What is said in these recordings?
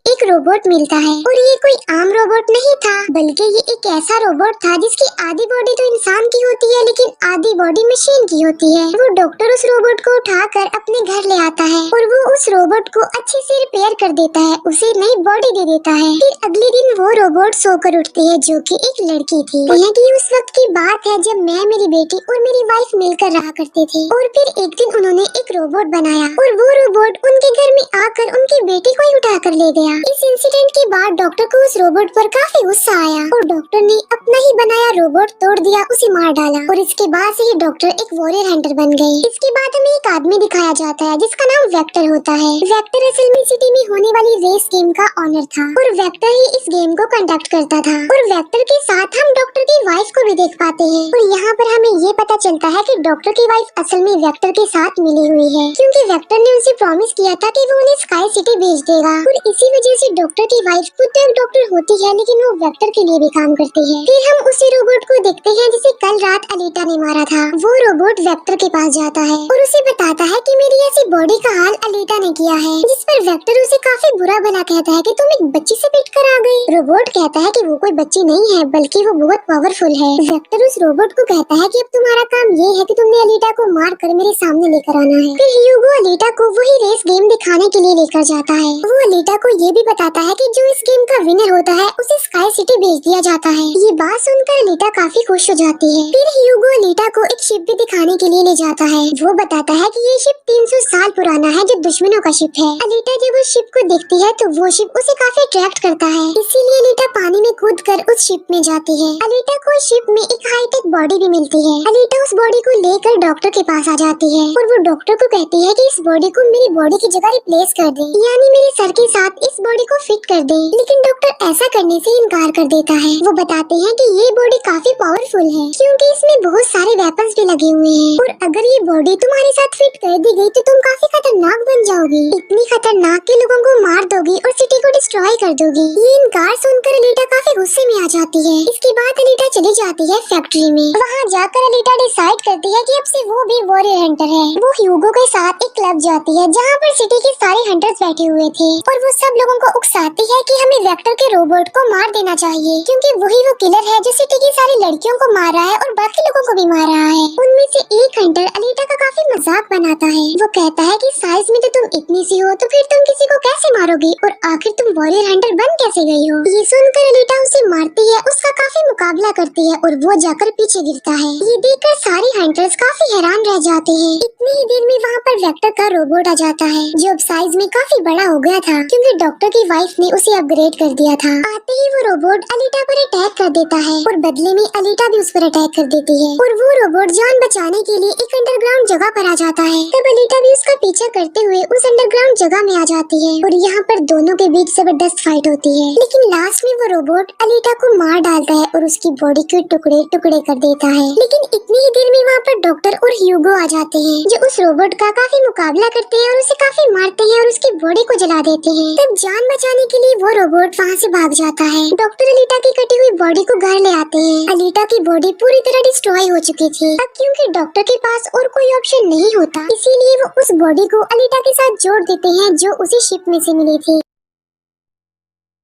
एक रोबोट मिलता है और ये कोई आम रोबोट नहीं था, बल्कि ये एक ऐसा रोबोट था जिसकी आधी बॉडी तो इंसान की होती है लेकिन आधी बॉडी मशीन की होती है। वो डॉक्टर उस रोबोट को उठाकर अपने घर ले आता है और वो उस रोबोट को अच्छे से रिपेयर कर देता है, उसे नई बॉडी दे देता है। फिर अगले दिन वो रोबोट सोकर उठती है जो कि एक लड़की थी। हालांकि उस वक्त की बात है जब मैं, मेरी बेटी और मेरी वाइफ मिलकर रहा करते थे। और फिर एक दिन उन्होंने एक रोबोट बनाया और वो रोबोट उनके घर में आकर उनकी बेटी को ही उठा कर ले गया। इस इंसिडेंट के बाद डॉक्टर को उस रोबोट पर काफी गुस्सा आया और डॉक्टर ने अपना ही बनाया रोबोट तोड़ दिया, उसे मार डाला और इसके बाद से ये डॉक्टर एक वॉरियर हंटर बन गए। इसके बाद हमें एक आदमी दिखाया जाता है जिसका नाम वेक्टर होता है। वेक्टर असल में सिटी में होने वाली रेस गेम का ऑनर था और वेक्टर ही इस गेम को कंडक्ट करता था। और वेक्टर के साथ हम डॉक्टर की वाइफ को भी देख पाते हैं और यहाँ पर हमें ये पता चलता है कि डॉक्टर की वाइफ असल में वेक्टर के साथ मिली हुई है, क्योंकि वेक्टर ने उसे प्रॉमिस किया था कि वो उन्हें स्काई सिटी भेज देगा। और इसी वजह से डॉक्टर की वाइफ खुद तो एक डॉक्टर होती है लेकिन वो वेक्टर के लिए भी काम करती है। फिर हम उसी रोबोट को देखते हैं जिसे कल रात अलीटा ने मारा था। वो रोबोट वेक्टर के पास जाता है और उसे बताता है कि मेरी ऐसी बॉडी का हाल अलीटा ने किया है, जिस पर वेक्टर उसे काफी बुरा भला कहता है कि तुम एक बच्ची से पिट कर आ गई। रोबोट कहता है कि वो कोई बच्ची नहीं है बल्कि वो बहुत पावरफुल है। वेक्टर उस रोबोट को कहता है कि अब तुम्हारा काम ये है कि तुमने अलीटा को मार कर मेरे सामने लेकर आना है। फिर ह्यूगो अलीटा को वही रेस गेम दिखाने के लिए लेकर जाता है। वो अलीटा को ये भी बताता है कि जो इस गेम का विनर होता है उसे स्काई सिटी भेज दिया जाता है। ये बात सुनकर अलीटा काफी खुश हो जाती है। फिर ह्यूगो अलीटा को एक शिप भी दिखाने के लिए ले जाता है। वो बताता है कि ये शिप 300 साल पुराना है जो दुश्मनों का शिप है। अलीटा जब उस शिप को देखती है तो वो शिप उसे काफी अट्रैक्ट करता है, इसीलिए अलीटा पानी में कूद कर उस शिप में जाती है। अलीटा को इस शिप में एक हाईटेक बॉडी भी मिलती है। अलीटा उस बॉडी को लेकर डॉक्टर के पास आ जाती है और वो डॉक्टर को कहती है कि इस बॉडी को मेरी बॉडी की जगह रिप्लेस कर दे, यानी मेरे सर के साथ इस बॉडी को फिट कर दे। लेकिन डॉक्टर ऐसा करने से इनकार कर देता है। वो बताते हैं कि ये बॉडी काफी पावरफुल है क्योंकि इसमें बहुत सारे वेपन्स भी लगे हुए हैं और अगर ये बॉडी तुम्हारे साथ फिट कर दी गई तो तुम काफी खतरनाक बन जाओगी, इतनी खतरनाक कि लोगों को मार दोगी और सिटी को डिस्ट्रॉय कर दोगी। ये इनकार सुनकर अलीटा काफी गुस्से में आ जाती है। इसके बाद अलीटा चली जाती है फैक्ट्री में। वहाँ जाकर अलीटा डिसाइड करती है कि अब से वो भी वॉरियर हंटर है। वो ह्यूगो के साथ एक क्लब जाती है जहाँ पर सिटी के सारे हंटर्स बैठे हुए थे और वो सब लोगों को उकसाती है कि हमें वेक्टर के रोबोट को मार देना चाहिए क्योंकि वही वो किलर है जो सिटी की सारी लड़कियों को मार रहा है और बाकी लोगों को भी मार रहा है। उनमें से एक हंटर अलीटा का काफी मजाक बनाता है। वो कहता है कि साइज में तो तुम इतनी सी हो तो फिर तुम किसी को कैसे मारोगी और आखिर तुम वॉरियर हंटर बन कैसे गई हो। ये सुनकर अलीटा उसे मारती है, उसका काफी मुकाबला करती है और वो जाकर पीछे गिरता है। ये देखकर सारे हंटर्स काफी हैरान रह जाते हैं। इतनी ही देर में वहाँ पर वेक्टर का रोबोट आ जाता है जो अब साइज में काफी बड़ा हो गया था क्योंकि डॉक्टर की वाइफ ने उसे अपग्रेड कर दिया था। आते ही वो रोबोट अलीटा पर अटैक कर देता है और बदले में अलीटा भी उस पर अटैक कर देती है और वो रोबोट जान बचाने के लिए एक अंडरग्राउंड जगह पर आ जाता है। तब अलीटा भी उसका पीछा करते हुए उस अंडरग्राउंड जगह में आ जाती है और यहाँ पर दोनों के बीच जबरदस्त फाइट होती है। लेकिन लास्ट में वो रोबोट अलीटा को मार डालता है और उसकी बॉडी के टुकड़े टुकड़े कर देता है। लेकिन इतनी ही देर में वहाँ पर डॉक्टर और ह्यूगो आ जाते हैं जो उस रोबोट का काफी मुकाबला करते हैं और उसे काफी मारते हैं और उसकी बॉडी को जला देते हैं। तब जान बचाने के लिए वो रोबोट वहाँ से भाग जाता है। डॉक्टर अलीटा की कटी हुई बॉडी को घर ले आते हैं। अलीटा की बॉडी पूरी तरह डिस्ट्रॉय हो चुकी थी। अब क्योंकि डॉक्टर के पास और कोई ऑप्शन नहीं होता इसीलिए वो उस बॉडी को अलीटा के साथ जोड़ देते हैं जो उसी शिप में से मिली थी।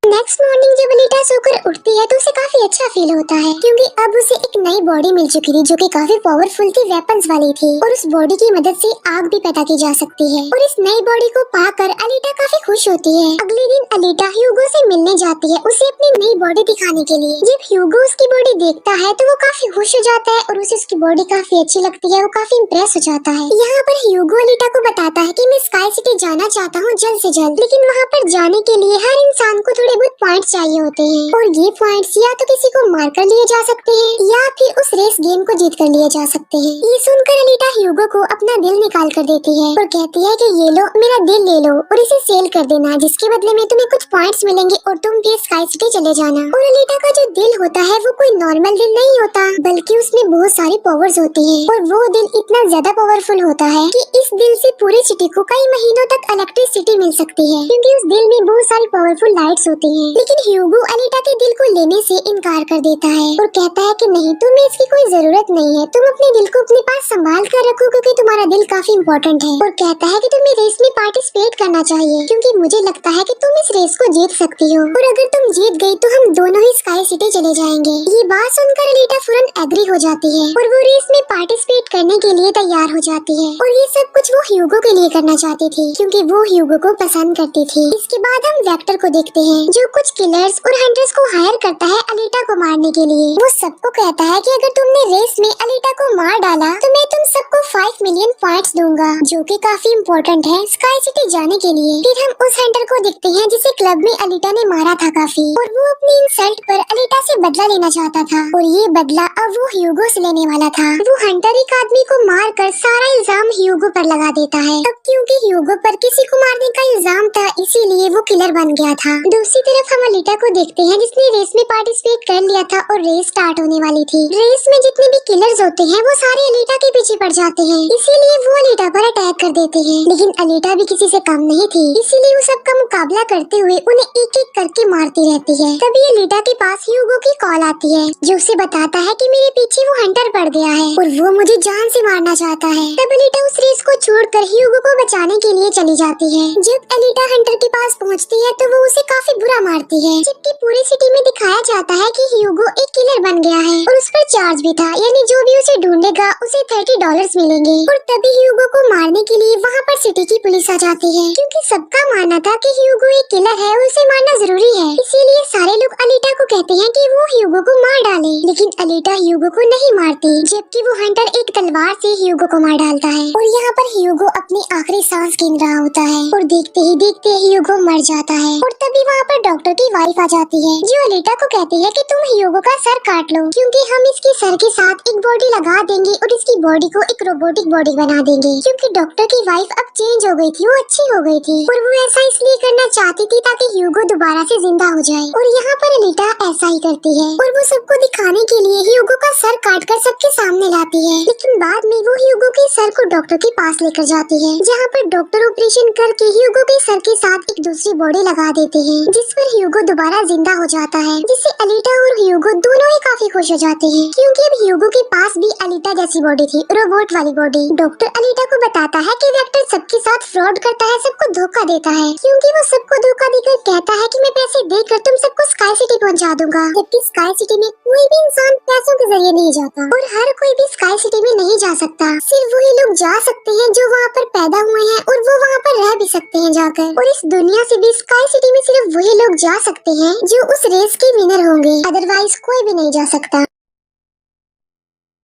नेक्स्ट मॉर्निंग जब अलीटा सोकर उठती है तो उसे काफी अच्छा फील होता है क्योंकि अब उसे एक नई बॉडी मिल चुकी थी जो कि काफी पावरफुल थी, वेपन्स वाली थी और उस बॉडी की मदद से आग भी पैदा की जा सकती है। और इस नई बॉडी को पाकर अलीटा काफी खुश होती है। अगले दिन अलीटा ह्यूगो से मिलने जाती है उसे अपनी नई बॉडी दिखाने के लिए। जब ह्यूगो उसकी बॉडी देखता है तो वो काफी खुश हो जाता है और उसे उसकी बॉडी काफी अच्छी लगती है। वो काफी इम्प्रेस हो जाता है। यहाँ पर ह्यूगो अलीटा को बताता है कि मैं स्काई सिटी जाना चाहता हूँ जल्द से जल्द, लेकिन वहाँ पर जाने के लिए हर इंसान को थोड़े बहुत पॉइंट्स चाहिए होते हैं और ये पॉइंट्स या तो किसी को मार कर लिए जा सकते हैं या फिर उस रेस गेम को जीत कर लिए जा सकते हैं। ये सुनकर अलीटा ह्यूगो को अपना दिल निकाल कर देती है और कहती है कि ये लो मेरा दिल ले लो और इसे सेल कर देना, जिसके बदले में तुम्हें कुछ पॉइंट्स मिलेंगे और तुम फिर स्काई सिटी चले जाना। और अलीटा का जो दिल होता है वो कोई नॉर्मल दिल नहीं होता बल्कि उसमें बहुत सारी पावर्स होती है और वो दिल इतना ज्यादा पावरफुल होता है कि इस दिल से पूरी सिटी को कई महीनों तक इलेक्ट्रिसिटी मिल सकती है क्योंकि उस दिल में बहुत सारी पावरफुल लाइट्स होती होती हैं। लेकिन ह्यूगो अलीटा के दिल को लेने से इनकार कर देता है और कहता है कि नहीं, तुम्हें इसकी कोई जरूरत नहीं है, तुम अपने दिल को अपने पास संभाल कर रखो क्योंकि तुम्हारा दिल काफी इम्पोर्टेंट है। और कहता है कि तुम्हें रेस में पार्टिसिपेट करना चाहिए क्योंकि मुझे लगता है कि तुम इस रेस को जीत सकती हो और अगर तुम जीत गई तो हम दोनों ही स्काई सिटी चले जाएंगे। ये बात सुनकर अलीटा फौरन एग्री हो जाती है और वो रेस में पार्टिसिपेट करने के लिए तैयार हो जाती है। और ये सब कुछ वो ह्यूगो के लिए करना चाहती थी क्योंकि वो ह्यूगो को पसंद करती थी। इसके बाद हम वेक्टर को देखते हैं जो कुछ किलर्स और हंटर्स को हायर करता है अलीटा को मारने के लिए। वो सबको कहता है कि अगर तुमने रेस में अलीटा को मार डाला तो मैं तुम सबको 5 मिलियन पॉइंट्स दूंगा, जो कि काफी इम्पोर्टेंट है स्काई सिटी जाने के लिए। फिर हम उस हंटर को देखते हैं जिसे क्लब में अलीटा ने मारा था काफी, और वो अपनी इंसल्ट पर अलीटा से बदला लेना चाहता था और ये बदला अब वो ह्यूगो से लेने वाला था। वो हंटर एक आदमी को मार कर सारा इल्जाम ह्यूगो पर लगा देता है। अब क्योंकि ह्यूगो पर किसी को मारने का इल्जाम था इसीलिए वो किलर बन गया था। दूसरी तरफ हम अलीटा को देखते हैं जिसने रेस में पार्टिसिपेट कर लिया था और रेस स्टार्ट होने वाली थी। रेस में जितने भी किलर्स होते हैं वो सारे अलीटा के पीछे पड़ जाते हैं, इसीलिए वो अलीटा पर अटैक कर देते हैं। लेकिन अलीटा भी किसी से कम नहीं थी, इसीलिए वो सबका मुकाबला करते हुए उन्हें एक एक करके मारती रहती है। तभी अलीटा के पास ह्यूगो की कॉल आती है जो उसे बताता है कि मेरे पीछे वो हंटर पड़ गया है और वो मुझे जान से मारना चाहता है। तब अलीटा उस रेस को छोड़कर ह्यूगो को बचाने के लिए चली जाती है। जब अलीटा हंटर के पास पहुंचती है तो वो उसे काफी बुरा मारती है, जबकि पूरी सिटी में दिखाया जाता है कि ह्यूगो एक किलर बन गया है और उस पर चार्ज भी था, यानी जो भी उसे ढूंढेगा उसे $30 मिलेंगे। और तभी ह्यूगो को मारने के लिए वहाँ पर सिटी की पुलिस आ जाती है क्योंकि सबका मानना था कि ह्यूगो एक किलर है और उसे मारना जरूरी है। इसीलिए सारे लोग अलीटा को कहते हैं कि वो ह्यूगो को मार डाले, लेकिन अलीटा ह्यूगो को नहीं मारती, जबकि वो हंटर एक तलवार से ह्यूगो को मार डालता है। और यहाँ पर ह्यूगो अपनी आखिरी सांस गिन रहा होता है और देखते ही देखते ह्यूगो मर जाता है। और तभी वहाँ पर डॉक्टर की वाइफ आ जाती है जो अलीटा को कहती है कि तुम ह्यूगो का सर काट लो क्योंकि हम इसके सर के साथ एक बॉडी लगा देंगे और इसकी बॉडी को एक रोबोटिक बॉडी बना देंगे। क्योंकि डॉक्टर की वाइफ अब चेंज हो गई थी, वो अच्छी हो गई थी और वो ऐसा इसलिए करना चाहती थी ताकि ह्यूगो दोबारा से जिंदा हो जाए। और यहाँ पर अलीटा ऐसा ही करती है और वो सबको दिखाने के लिए ह्यूगो का सर काट कर सबके सामने लाती है। लेकिन बाद में वो ह्यूगो के सर को डॉक्टर के पास लेकर जाती है जहाँ पर डॉक्टर ऑपरेशन करके ह्यूगो के सर के साथ एक दूसरी बॉडी लगा देते हैं, जिस पर ह्यूगो दोबारा जिंदा हो जाता है, जिससे अलीटा और ह्यूगो दोनों ही काफी खुश हो जाते हैं क्योंकि अब ह्यूगो के पास भी अलीटा जैसी बॉडी थी, रोबोट वाली बॉडी। डॉक्टर अलीटा को बताता है कि वेक्टर सबके साथ फ्रॉड करता है, सबको धोखा देता है क्योंकि वो सबको धोखा देकर कहता है कि मैं पैसे देकर तुम सबको स्काई सिटी पहुंचा दूंगा, जबकि स्काई सिटी में कोई भी इंसान पैसों के जरिए नहीं जाता और हर कोई भी स्काई सिटी में नहीं जा सकता। सिर्फ वही लोग जा सकते हैं जो वहाँ पर पैदा हुए हैं और वो वहाँ पर रह भी सकते हैं जाकर। और इस दुनिया से भी स्काई सिटी में सिर्फ वही लोग जा सकते हैं जो उस रेस के विनर होंगे, अदरवाइज कोई भी नहीं जा सकता।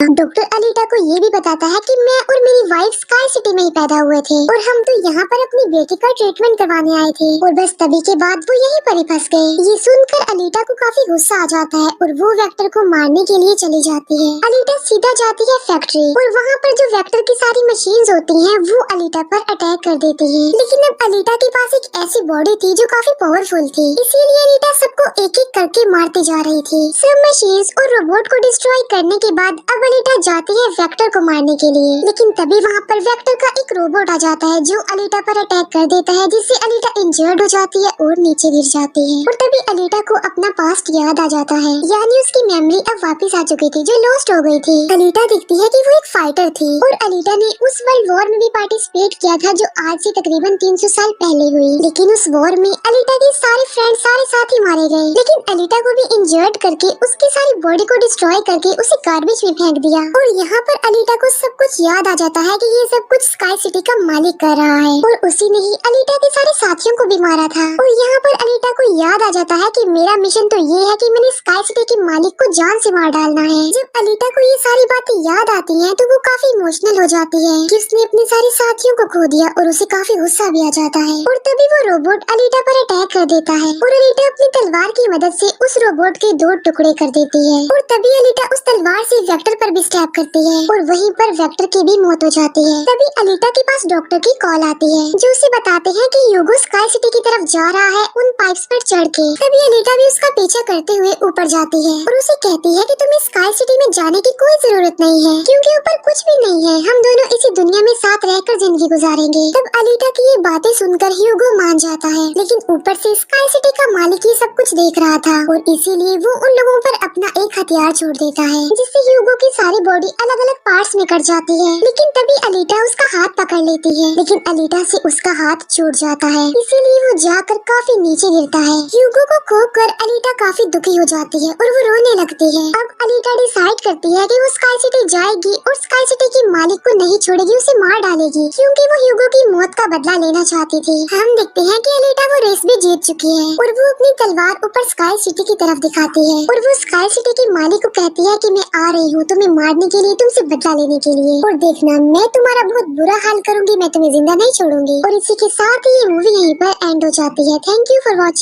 डॉक्टर अलीटा को ये भी बताता है कि मैं और मेरी वाइफ स्काई सिटी में ही पैदा हुए थे और हम तो यहाँ पर अपनी बेटी का ट्रीटमेंट करवाने आए थे और बस तभी के बाद वो यहीं पर ही फंस गए। ये सुनकर अलीटा को काफी गुस्सा आ जाता है और वो वेक्टर को मारने के लिए चली जाती है। अलीटा सीधा जाती है फैक्ट्री और वहाँ पर जो वेक्टर की सारी मशीन्स होती हैं वो अलीटा पर अटैक कर देती हैं। लेकिन अब अलीटा के पास एक ऐसी बॉडी थी जो काफी पावरफुल थी, इसीलिए अलीटा सबको एक एक करके मारती जा रही थी। सब मशीन्स और रोबोट को डिस्ट्रॉय करने के बाद अब अलीटा जाती है वेक्टर को मारने के लिए, लेकिन तभी वहाँ पर वेक्टर का एक रोबोट आ जाता है जो अलीटा पर अटैक कर देता है, जिससे अलीटा इंजर्ड हो जाती है और नीचे गिर जाती है। और तभी अलीटा को अपना पास्ट याद आ जाता है, यानी उसकी मेमोरी अब वापस आ चुकी थी जो लॉस्ट हो गई थी। अलीटा देखती है कि वो एक फाइटर थी और अलीटा ने उस वर्ल्ड वॉर में भी पार्टिसिपेट किया था जो आज से तकरीबन 300 साल पहले हुई। लेकिन उस वॉर में अलीटा के सारे फ्रेंड सारे साथी मारे गए, लेकिन अलीटा को भी इंजर्ड करके उसकी सारी बॉडी को डिस्ट्रॉय करके उसे गार्बेज में फेंक दिया। और यहाँ पर अलीटा को सब कुछ याद आ जाता है कि ये सब कुछ स्काई सिटी का मालिक कर रहा है और उसी ने ही अलीटा के सारे साथियों को भी मारा था। और यहाँ पर अलीटा को याद आ जाता है कि मेरा मिशन तो ये है कि मैंने स्काई सिटी के मालिक को जान से मार डालना है। जब अलीटा को ये सारी बातें याद आती हैं तो वो काफी इमोशनल हो जाती है कि उसने अपने सारे साथियों को खो दिया और उसे काफी गुस्सा भी आ जाता है। और तभी वो रोबोट अलीटा पर अटैक कर देता है और अलीटा अपनी तलवार की मदद से उस रोबोट के 2 टुकड़े कर देती है। और तभी अलीटा उस तलवार से वेक्टर पर पर भी स्टैब करती है और वहीं पर वेक्टर की भी मौत हो जाती है। तभी अलीटा के पास डॉक्टर की कॉल आती है जो उसे बताते हैं कि ह्यूगो स्काई सिटी की तरफ जा रहा है उन पाइप्स पर चढ़ के। तभी अलीटा भी उसका पीछा करते हुए ऊपर जाती है और उसे कहती है कि तुम्हें स्काई सिटी में जाने की कोई जरूरत नहीं है क्योंकि ऊपर कुछ भी नहीं है, हम दोनों इसी दुनिया में साथ रहकर जिंदगी गुजारेंगे। तब अलीटा की ये बातें सुनकर ह्यूगो मान जाता है, लेकिन ऊपर से स्काई सिटी का मालिक ये सब कुछ देख रहा था और इसीलिए वो उन लोगों पर अपना एक हथियार छोड़ देता है जिससे ह्यूगो की सारी बॉडी अलग अलग पार्ट्स में कट जाती है। लेकिन तभी अलीटा उसका हाथ पकड़ लेती है, लेकिन अलीटा से उसका हाथ छूट जाता है, इसीलिए वो जाकर काफी नीचे गिरता है। ह्यूगो को खोकर कर अलीटा काफी दुखी हो जाती है और वो रोने लगती है। अब अलीटा डिसाइड करती है कि वो स्काई सिटी जाएगी और स्काई सिटी की मालिक को नहीं छोड़ेगी, उसे मार डालेगी क्योंकि वो ह्यूगो की मौत का बदला लेना चाहती थी। हम देखते हैं कि अलीटा वो रेस भी जीत चुकी है और वो अपनी तलवार ऊपर स्काई सिटी की तरफ दिखाती है और वो स्काई सिटी की मालिक को कहती है कि मैं आ रही हूँ तुम्हें मारने के लिए, तुमसे बदला लेने के लिए, और देखना मैं तुम्हारा बहुत बुरा हाल करूंगी, मैं तुम्हें जिंदा नहीं छोड़ूंगी। और इसी के साथ ही ये मूवी यहीं पर एंड हो जाती है। Thank you for watching.